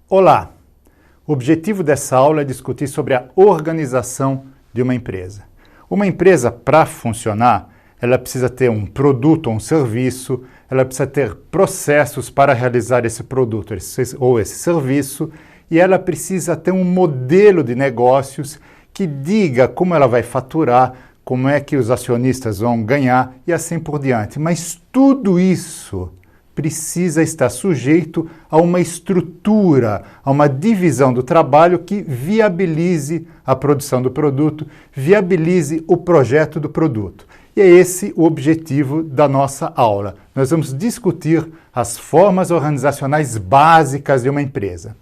Olá! O objetivo dessa aula é discutir sobre a organização de uma empresa. Uma empresa, para funcionar, ela precisa ter um produto ou um serviço, ela precisa ter processos para realizar esse produto ou esse serviço, e ela precisa ter um modelo de negócios que diga como ela vai faturar, como é que os acionistas vão ganhar e assim por diante. Mas tudo isso precisa estar sujeito a uma estrutura, a uma divisão do trabalho que viabilize a produção do produto, viabilize o projeto do produto. E é esse o objetivo da nossa aula. Nós vamos discutir as formas organizacionais básicas de uma empresa.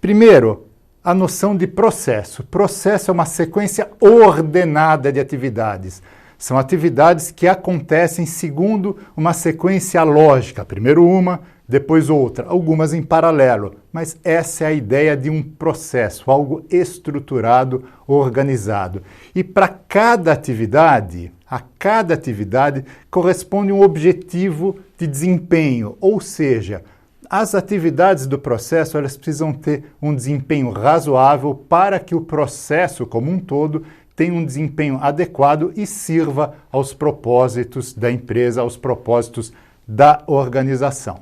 Primeiro, a noção de processo. Processo é uma sequência ordenada de atividades. São atividades que acontecem segundo uma sequência lógica. Primeiro uma, depois outra, algumas em paralelo. Mas essa é a ideia de um processo, algo estruturado, organizado. E para cada atividade, a cada atividade corresponde um objetivo de desempenho, ou seja, as atividades do processo elas precisam ter um desempenho razoável para que o processo como um todo tenha um desempenho adequado e sirva aos propósitos da empresa, aos propósitos da organização.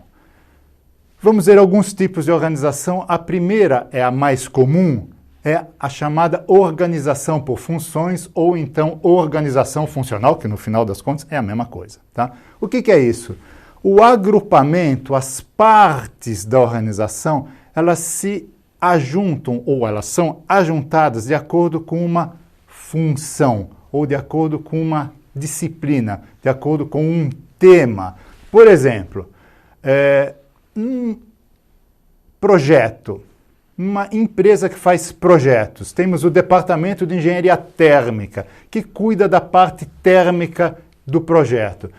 Vamos ver alguns tipos de organização. A primeira é a mais comum, é a chamada organização por funções ou então organização funcional, que no final das contas é a mesma coisa. Tá? O que é isso? O agrupamento, as partes da organização, elas se ajuntam ou elas são ajuntadas de acordo com uma função ou de acordo com uma disciplina, de acordo com um tema. Por exemplo, um projeto, uma empresa que faz projetos. Temos o departamento de engenharia térmica, que cuida da parte térmica do projeto.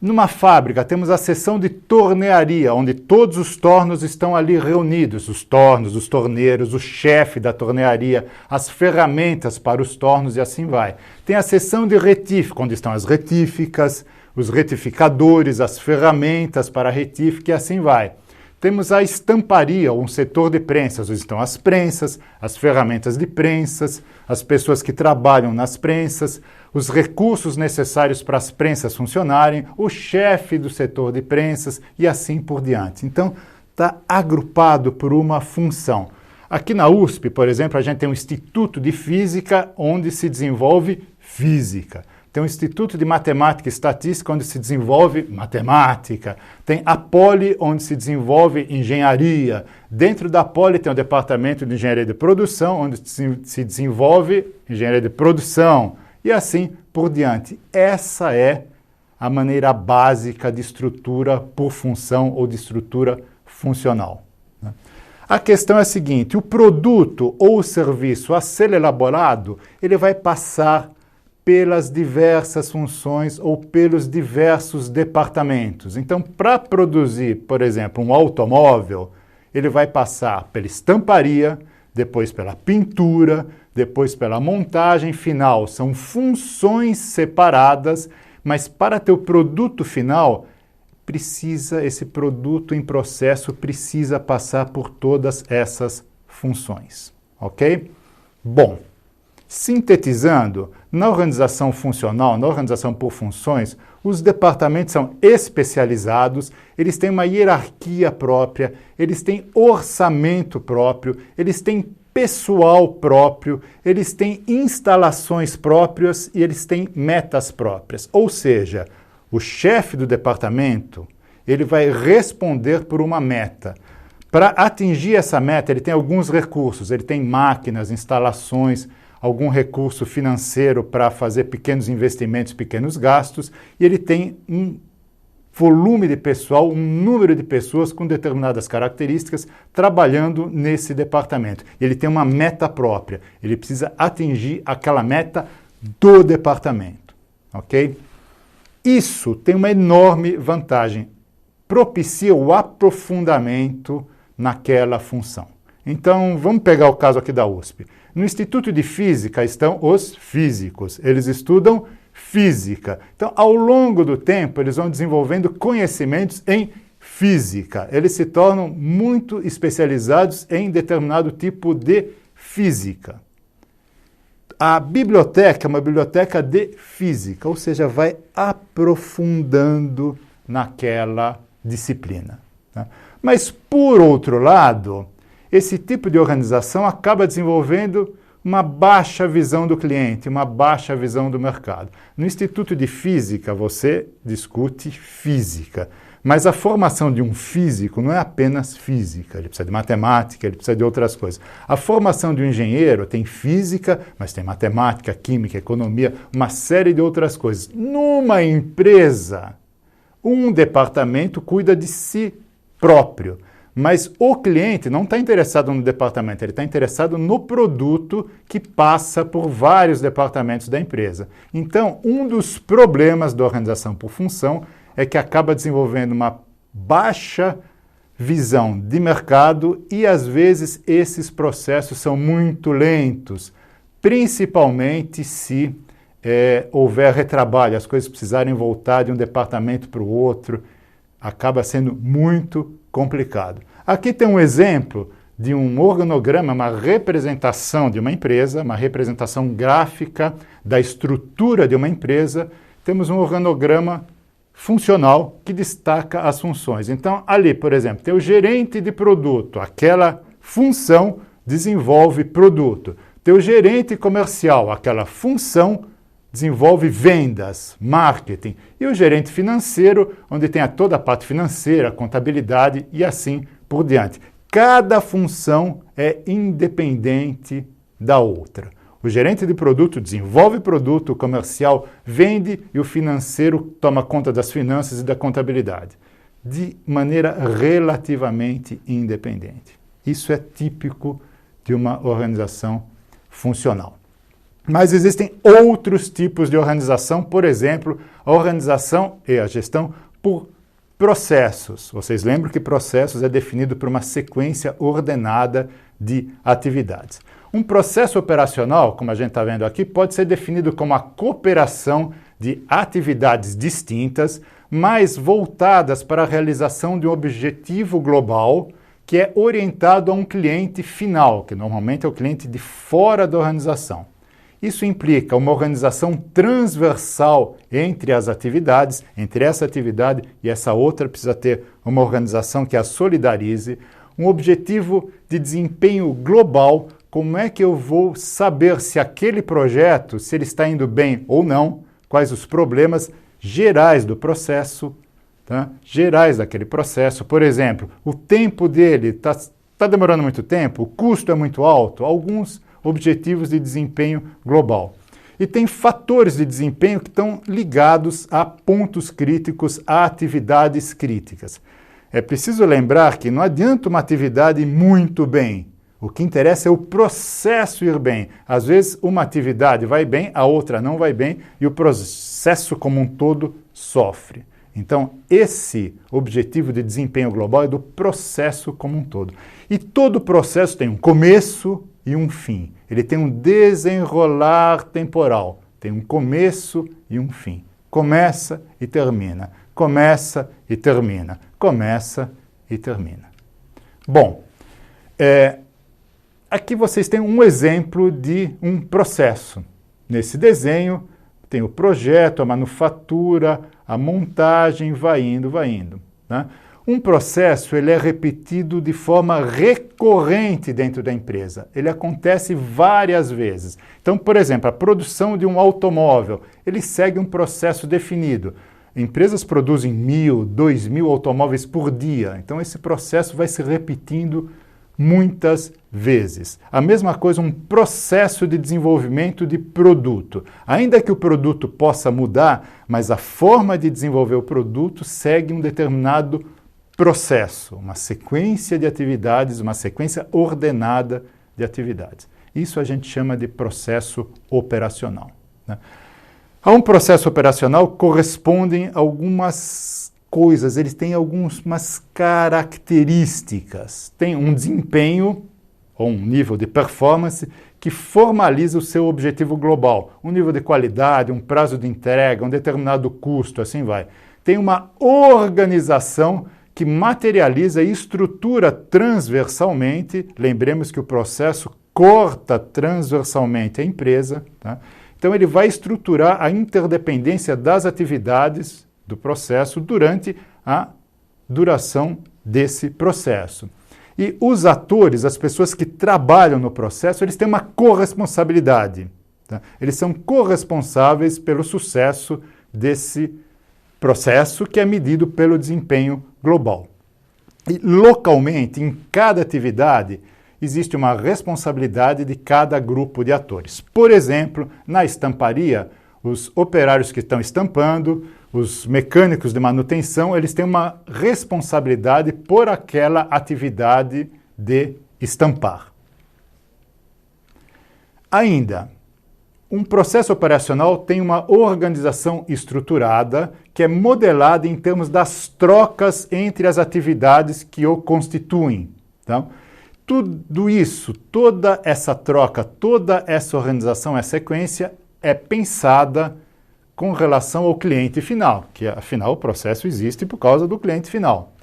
Numa fábrica, temos a seção de tornearia, onde todos os tornos estão ali reunidos. Os tornos, os torneiros, o chefe da tornearia, as ferramentas para os tornos e assim vai. Tem a seção de retífica, onde estão as retíficas, os retificadores, as ferramentas para a retífica e assim vai. Temos a estamparia, um setor de prensas, onde estão as prensas, as ferramentas de prensas, as pessoas que trabalham nas prensas, os recursos necessários para as prensas funcionarem, o chefe do setor de prensas e assim por diante. Então, está agrupado por uma função. Aqui na USP, por exemplo, a gente tem um Instituto de Física, onde se desenvolve física. Tem um Instituto de Matemática e Estatística, onde se desenvolve matemática. Tem a Poli, onde se desenvolve engenharia. Dentro da Poli tem o Departamento de Engenharia de Produção, onde se desenvolve engenharia de produção. E assim por diante. Essa é a maneira básica de estrutura por função ou de estrutura funcional. A questão é a seguinte: o produto ou o serviço a ser elaborado, ele vai passar pelas diversas funções ou pelos diversos departamentos. Então, para produzir, por exemplo, um automóvel, ele vai passar pela estamparia, depois pela pintura, depois pela montagem final. São funções separadas, mas para ter o produto final, esse produto em processo precisa passar por todas essas funções. Ok? Bom, sintetizando, na organização funcional, na organização por funções, os departamentos são especializados, eles têm uma hierarquia própria, eles têm orçamento próprio, eles têm pessoal próprio, eles têm instalações próprias e eles têm metas próprias. Ou seja, o chefe do departamento, ele vai responder por uma meta. Para atingir essa meta, ele tem alguns recursos, ele tem máquinas, instalações, algum recurso financeiro para fazer pequenos investimentos, pequenos gastos, e ele tem um volume de pessoal, um número de pessoas com determinadas características trabalhando nesse departamento. Ele tem uma meta própria, ele precisa atingir aquela meta do departamento, ok? Isso tem uma enorme vantagem, propicia o aprofundamento naquela função. Então, vamos pegar o caso aqui da USP. No Instituto de Física estão os físicos, eles estudam física. Então, ao longo do tempo, eles vão desenvolvendo conhecimentos em física. Eles se tornam muito especializados em determinado tipo de física. A biblioteca é uma biblioteca de física, ou seja, vai aprofundando naquela disciplina. Tá? Mas, por outro lado, esse tipo de organização acaba desenvolvendo uma baixa visão do cliente, uma baixa visão do mercado. No Instituto de Física, você discute física, mas a formação de um físico não é apenas física, ele precisa de matemática, ele precisa de outras coisas. A formação de um engenheiro tem física, mas tem matemática, química, economia, uma série de outras coisas. Numa empresa, um departamento cuida de si próprio, mas o cliente não está interessado no departamento, ele está interessado no produto que passa por vários departamentos da empresa. Então, um dos problemas da organização por função é que acaba desenvolvendo uma baixa visão de mercado e, às vezes, esses processos são muito lentos, principalmente se houver retrabalho, as coisas precisarem voltar de um departamento para o outro, acaba sendo muito complicado. Aqui tem um exemplo de um organograma, uma representação de uma empresa, uma representação gráfica da estrutura de uma empresa. Temos um organograma funcional que destaca as funções. Então, ali, por exemplo, tem o gerente de produto, aquela função desenvolve produto. Tem o gerente comercial, aquela função desenvolve vendas, marketing. E o gerente financeiro, onde tem toda a parte financeira, contabilidade e assim por diante. Cada função é independente da outra. O gerente de produto desenvolve produto, o comercial vende e o financeiro toma conta das finanças e da contabilidade, de maneira relativamente independente. Isso é típico de uma organização funcional. Mas existem outros tipos de organização, por exemplo, a organização e a gestão por processos. Vocês lembram que processos é definido por uma sequência ordenada de atividades. Um processo operacional, como a gente está vendo aqui, pode ser definido como a cooperação de atividades distintas, mas voltadas para a realização de um objetivo global que é orientado a um cliente final, que normalmente é o cliente de fora da organização. Isso implica uma organização transversal entre as atividades, entre essa atividade e essa outra precisa ter uma organização que a solidarize, um objetivo de desempenho global. Como é que eu vou saber se aquele projeto, se ele está indo bem ou não, quais os problemas gerais do processo, tá? Gerais daquele processo. Por exemplo, o tempo dele está demorando muito tempo, o custo é muito alto, alguns objetivos de desempenho global. E tem fatores de desempenho que estão ligados a pontos críticos, a atividades críticas. É preciso lembrar que não adianta uma atividade ir muito bem. O que interessa é o processo ir bem. Às vezes uma atividade vai bem, a outra não vai bem e o processo como um todo sofre. Então, esse objetivo de desempenho global é do processo como um todo. E todo processo tem um começo e um fim. Ele tem um desenrolar temporal. Tem um começo e um fim. Começa e termina. Começa e termina. Começa e termina. Bom, aqui vocês têm um exemplo de um processo. Nesse desenho tem o projeto, a manufatura, a montagem, vai indo, né? Um processo ele é repetido de forma recorrente dentro da empresa. Ele acontece várias vezes. Então, por exemplo, a produção de um automóvel, ele segue um processo definido. Empresas produzem 1.000, 2.000 automóveis por dia. Então, esse processo vai se repetindo muitas vezes. A mesma coisa, um processo de desenvolvimento de produto. Ainda que o produto possa mudar, mas a forma de desenvolver o produto segue um determinado processo, uma sequência de atividades, uma sequência ordenada de atividades. Isso a gente chama de processo operacional, né? A um processo operacional correspondem algumas coisas, eles têm algumas características. Tem um desempenho, ou um nível de performance, que formaliza o seu objetivo global. Um nível de qualidade, um prazo de entrega, um determinado custo, assim vai. Tem uma organização que materializa e estrutura transversalmente. Lembremos que o processo corta transversalmente a empresa, tá? Então ele vai estruturar a interdependência das atividades do processo durante a duração desse processo. E os atores, as pessoas que trabalham no processo, eles têm uma corresponsabilidade, tá? Eles são corresponsáveis pelo sucesso desse processo, que é medido pelo desempenho global. E localmente, em cada atividade, existe uma responsabilidade de cada grupo de atores. Por exemplo, na estamparia, os operários que estão estampando, os mecânicos de manutenção, eles têm uma responsabilidade por aquela atividade de estampar. Ainda, um processo operacional tem uma organização estruturada que é modelada em termos das trocas entre as atividades que o constituem. Então, tudo isso, toda essa troca, toda essa organização, essa sequência é pensada com relação ao cliente final, que afinal o processo existe por causa do cliente final.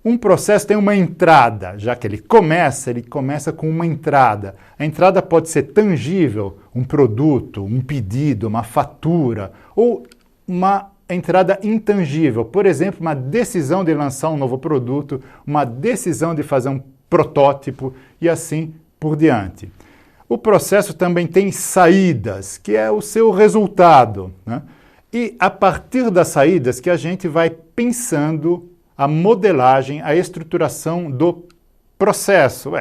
Um processo tem uma entrada, já que ele começa com uma entrada. A entrada pode ser tangível, um produto, um pedido, uma fatura, ou uma entrada intangível, por exemplo, uma decisão de lançar um novo produto, uma decisão de fazer um protótipo e assim por diante. O processo também tem saídas, que é o seu resultado, né? E a partir das saídas que a gente vai pensando a modelagem, a estruturação do processo.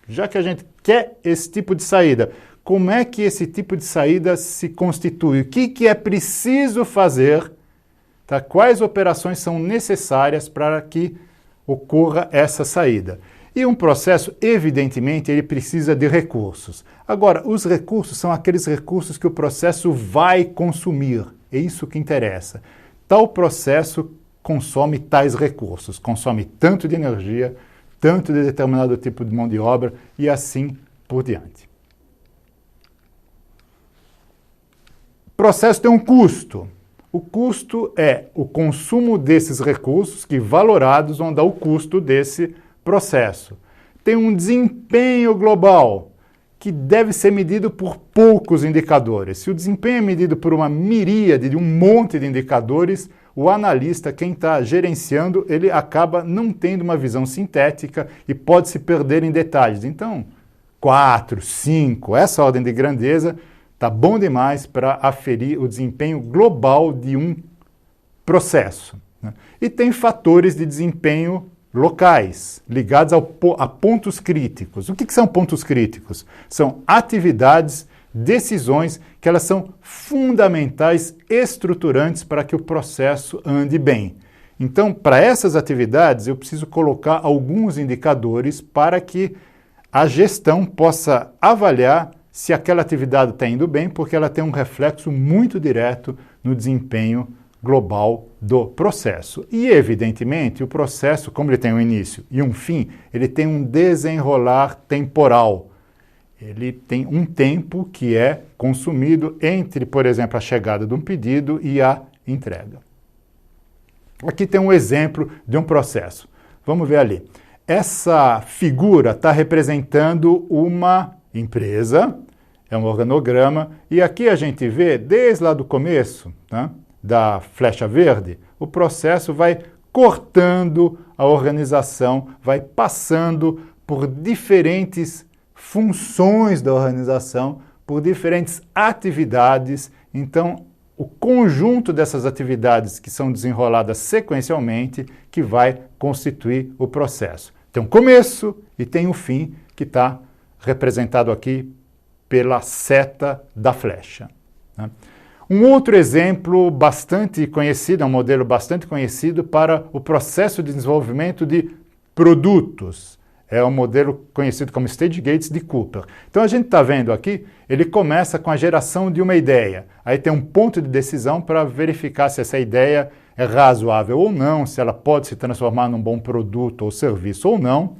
Já que a gente quer esse tipo de saída, como é que esse tipo de saída se constitui? O que é preciso fazer? Tá? Quais operações são necessárias para que ocorra essa saída? E um processo, evidentemente, ele precisa de recursos. Agora, os recursos são aqueles recursos que o processo vai consumir. É isso que interessa. Tal processo consome tais recursos, consome tanto de energia, tanto de determinado tipo de mão de obra e assim por diante. O processo tem um custo. O custo é o consumo desses recursos que, valorados, vão dar o custo desse processo. Tem um desempenho global que deve ser medido por poucos indicadores. Se o desempenho é medido por uma miríade de um monte de indicadores, o analista, quem está gerenciando, ele acaba não tendo uma visão sintética e pode se perder em detalhes. Então, 4, 5, essa ordem de grandeza está bom demais para aferir o desempenho global de um processo, né? E tem fatores de desempenho locais, ligados a pontos críticos. O que são pontos críticos? São atividades, decisões que elas são fundamentais, estruturantes para que o processo ande bem. Então, para essas atividades, eu preciso colocar alguns indicadores para que a gestão possa avaliar se aquela atividade está indo bem, porque ela tem um reflexo muito direto no desempenho global do processo. E, evidentemente, o processo, como ele tem um início e um fim, ele tem um desenrolar temporal. Ele tem um tempo que é consumido entre, por exemplo, a chegada de um pedido e a entrega. Aqui tem um exemplo de um processo. Vamos ver ali. Essa figura está representando uma empresa, é um organograma, e aqui a gente vê, desde lá do começo, tá, da flecha verde, o processo vai cortando a organização, vai passando por diferentes funções da organização, por diferentes atividades. Então, o conjunto dessas atividades que são desenroladas sequencialmente que vai constituir o processo. Tem um começo e tem um fim que está representado aqui pela seta da flecha, né? Um outro exemplo bastante conhecido, é um modelo bastante conhecido para o processo de desenvolvimento de produtos. É um modelo conhecido como Stage Gates de Cooper. Então a gente está vendo aqui, ele começa com a geração de uma ideia. Aí tem um ponto de decisão para verificar se essa ideia é razoável ou não, se ela pode se transformar num bom produto ou serviço ou não.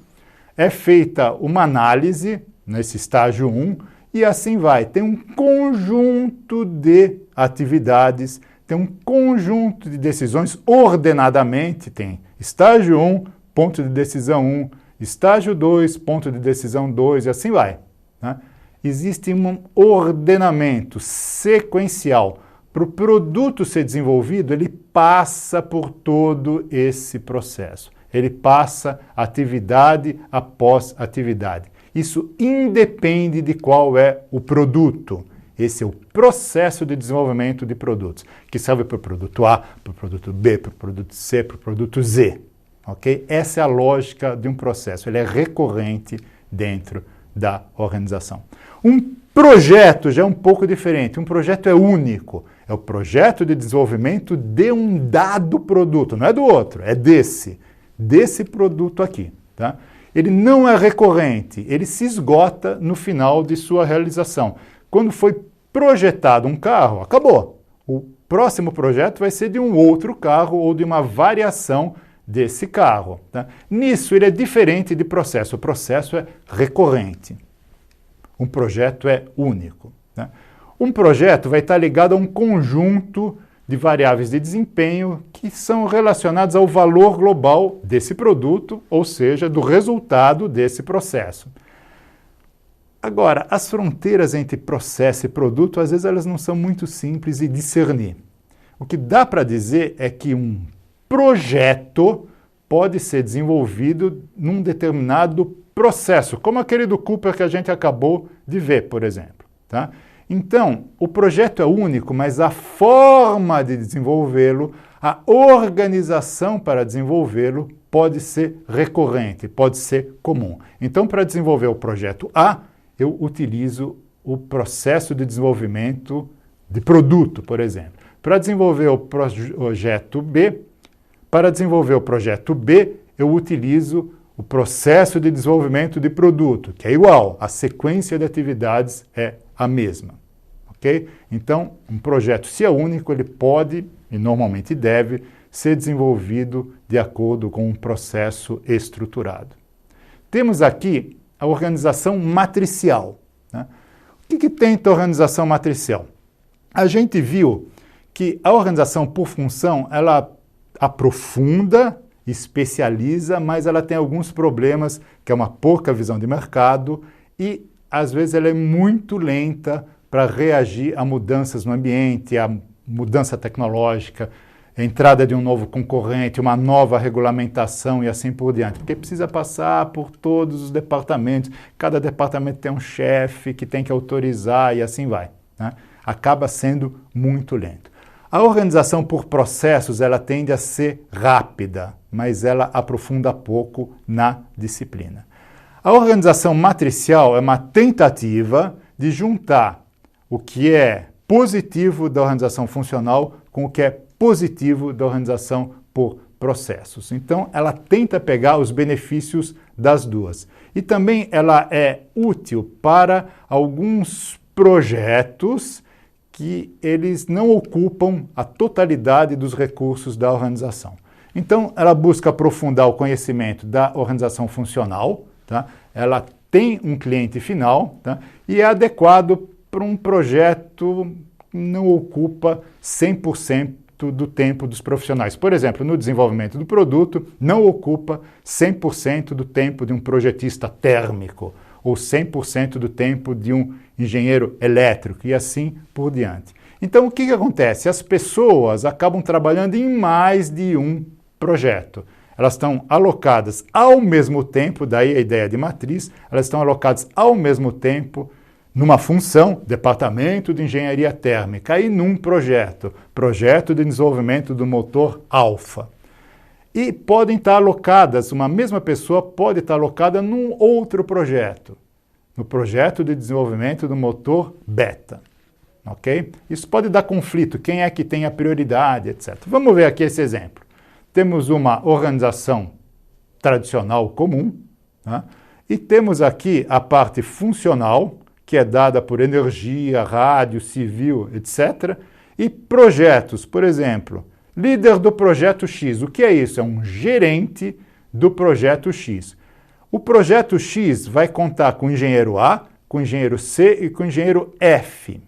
É feita uma análise nesse estágio 1 e assim vai. Tem um conjunto de atividades, tem um conjunto de decisões ordenadamente, tem Estágio 1, ponto de decisão 1, estágio 2, ponto de decisão 2, e assim vai. Né? Existe um ordenamento sequencial. Para o produto ser desenvolvido, ele passa por todo esse processo. Ele passa atividade após atividade. Isso independe de qual é o produto. Esse é o processo de desenvolvimento de produtos, que serve para o produto A, para o produto B, para o produto C, para o produto Z. Okay? Essa é a lógica de um processo. Ele é recorrente dentro da organização. Um projeto já é um pouco diferente. Um projeto é único. É o projeto de desenvolvimento de um dado produto. Não é do outro, é desse produto aqui. Tá? Ele não é recorrente. Ele se esgota no final de sua realização. Quando foi projetado um carro, acabou. O próximo projeto vai ser de um outro carro ou de uma variação desse carro. Tá? Nisso ele é diferente de processo. O processo é recorrente. Um projeto é único. Tá? Um projeto vai estar ligado a um conjunto de variáveis de desempenho que são relacionadas ao valor global desse produto, ou seja, do resultado desse processo. Agora, as fronteiras entre processo e produto, às vezes elas não são muito simples de discernir. O que dá para dizer é que um projeto pode ser desenvolvido num determinado processo, como aquele do Cooper que a gente acabou de ver, por exemplo. Tá? Então, o projeto é único, mas a forma de desenvolvê-lo, a organização para desenvolvê-lo pode ser recorrente, pode ser comum. Então, para desenvolver o projeto A, eu utilizo o processo de desenvolvimento de produto, por exemplo. Para desenvolver o projeto B, para desenvolver o projeto B, eu utilizo o processo de desenvolvimento de produto, que é igual, a sequência de atividades é a mesma. Okay? Então, um projeto, se é único, ele pode, e normalmente deve, ser desenvolvido de acordo com um processo estruturado. Temos aqui a organização matricial. Né? O que tenta a organização matricial? A gente viu que a organização por função, ela aprofunda, especializa, mas ela tem alguns problemas, que é uma pouca visão de mercado e, às vezes, ela é muito lenta para reagir a mudanças no ambiente, a mudança tecnológica, a entrada de um novo concorrente, uma nova regulamentação e assim por diante. Porque precisa passar por todos os departamentos, cada departamento tem um chefe que tem que autorizar e assim vai. Né? Acaba sendo muito lento. A organização por processos, ela tende a ser rápida, mas ela aprofunda pouco na disciplina. A organização matricial é uma tentativa de juntar o que é positivo da organização funcional com o que é positivo da organização por processos. Então, ela tenta pegar os benefícios das duas. E também ela é útil para alguns projetos que eles não ocupam a totalidade dos recursos da organização. Então, ela busca aprofundar o conhecimento da organização funcional, tá? Ela tem um cliente final, tá? E é adequado para um projeto que não ocupa 100% do tempo dos profissionais. Por exemplo, no desenvolvimento do produto, não ocupa 100% do tempo de um projetista térmico, ou 100% do tempo de um engenheiro elétrico, e assim por diante. Então, o que acontece? As pessoas acabam trabalhando em mais de um projeto. Elas estão alocadas ao mesmo tempo, daí a ideia de matriz, elas estão alocadas ao mesmo tempo numa função, departamento de engenharia térmica, e num projeto de desenvolvimento do motor alfa. E podem estar alocadas, uma mesma pessoa pode estar alocada num outro projeto, no projeto de desenvolvimento do motor beta. Ok? Isso pode dar conflito, quem é que tem a prioridade, etc. Vamos ver aqui esse exemplo. Temos uma organização tradicional comum, né? E temos aqui a parte funcional, que é dada por energia, rádio, civil, etc. E projetos, por exemplo, líder do projeto X. O que é isso? É um gerente do projeto X. O projeto X vai contar com o engenheiro A, com o engenheiro C e com o engenheiro F.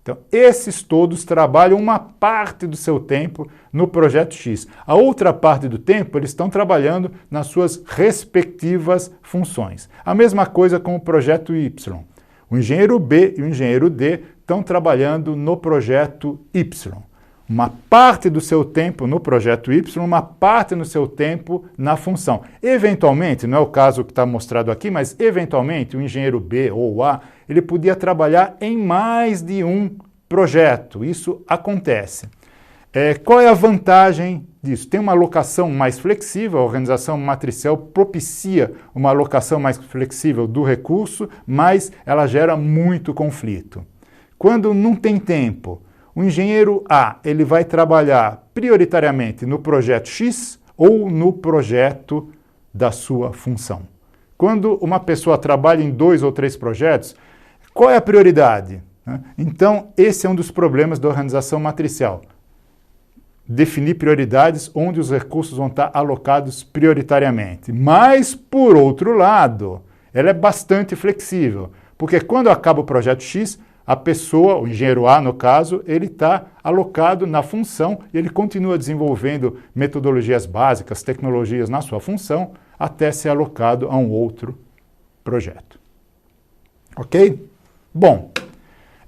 Então, esses todos trabalham uma parte do seu tempo no projeto X. A outra parte do tempo, eles estão trabalhando nas suas respectivas funções. A mesma coisa com o projeto Y. O engenheiro B e o engenheiro D estão trabalhando no projeto Y. Uma parte do seu tempo no projeto Y, uma parte no seu tempo na função. Eventualmente, não é o caso que está mostrado aqui, mas eventualmente o engenheiro B ou o A, ele podia trabalhar em mais de um projeto. Isso acontece. Qual é a vantagem disso? Tem uma alocação mais flexível, a organização matricial propicia uma alocação mais flexível do recurso, mas ela gera muito conflito. Quando não tem tempo, o engenheiro A ele vai trabalhar prioritariamente no projeto X ou no projeto da sua função. Quando uma pessoa trabalha em 2 ou 3 projetos, qual é a prioridade? Então, esse é um dos problemas da organização matricial. Definir prioridades onde os recursos vão estar alocados prioritariamente. Mas, por outro lado, ela é bastante flexível, porque quando acaba o projeto X, a pessoa, o engenheiro A no caso, ele está alocado na função e ele continua desenvolvendo metodologias básicas, tecnologias na sua função, até ser alocado a um outro projeto. Ok? Bom,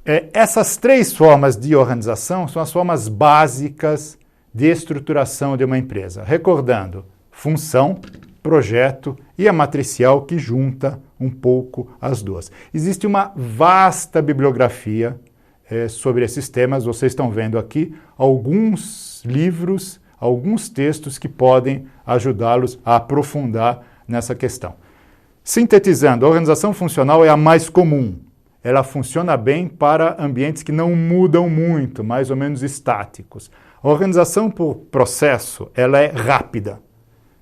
essas 3 formas de organização são as formas básicas de estruturação de uma empresa. Recordando, função, projeto e a matricial que junta um pouco as duas. Existe uma vasta bibliografia sobre esses temas. Vocês estão vendo aqui alguns livros, alguns textos que podem ajudá-los a aprofundar nessa questão. Sintetizando, a organização funcional é a mais comum. Ela funciona bem para ambientes que não mudam muito, mais ou menos estáticos. A organização por processo, ela é rápida.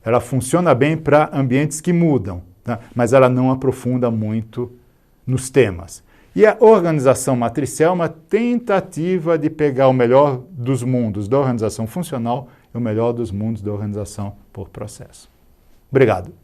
Ela funciona bem para ambientes que mudam, tá? Mas ela não aprofunda muito nos temas. E a organização matricial é uma tentativa de pegar o melhor dos mundos da organização funcional e o melhor dos mundos da organização por processo. Obrigado.